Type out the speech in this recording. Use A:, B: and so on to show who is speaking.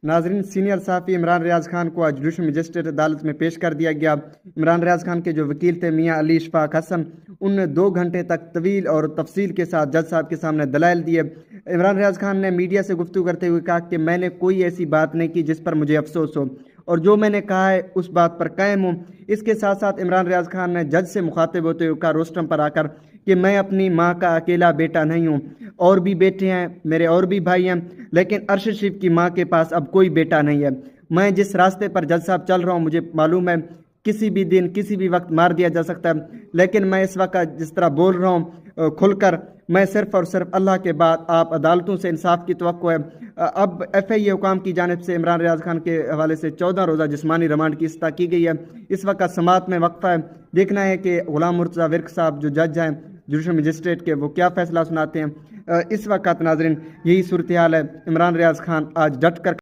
A: नाजरीन, सीनियर सहाफ़ी इमरान रियाज खान को आज जुडिशल मजिस्ट्रेट अदालत में पेश कर दिया गया। इमरान रियाज खान के जो वकील थे मियां अली इशफाक हसन, उनने 2 घंटे तक तवील और तफसील के साथ जज साहब के सामने दलाइल दिए। इमरान रियाज खान ने मीडिया से गुफ्तगू करते हुए कहा कि मैंने कोई ऐसी बात नहीं की जिस पर मुझे अफसोस हो, और जो मैंने कहा है उस बात पर कायम हूँ। इसके साथ साथ इमरान रियाज खान ने जज से मुखातिब होते हुए कहा रोस्टम पर आकर कि मैं अपनी माँ का अकेला बेटा नहीं हूँ, और भी बेटे हैं, मेरे और भी भाई हैं, लेकिन अरशद शरीफ की माँ के पास अब कोई बेटा नहीं है। मैं जिस रास्ते पर जज साहब चल रहा हूँ, मुझे मालूम है किसी भी दिन किसी भी वक्त मार दिया जा सकता है, लेकिन मैं इस वक्त जिस तरह बोल रहा हूँ खुलकर, मैं सिर्फ और सिर्फ अल्लाह के बाद आप अदालतों से इंसाफ की तवक्को है। अब FIA हुकाम की जानिब से इमरान रियाज खान के हवाले से 14 रोज़ा जिस्मानी रिमांड की इस्तः की गई है। इस वक्त समाअत में वक्फा है, देखना है कि गुलाम मुर्तज़ा विर्क साहब जो जज हैं जुडिशल मजिस्ट्रेट के, वो क्या फ़ैसला सुनाते हैं। इस वक्त नाज़रीन यही सूरत हाल है। इमरान रियाज खान आज डट कर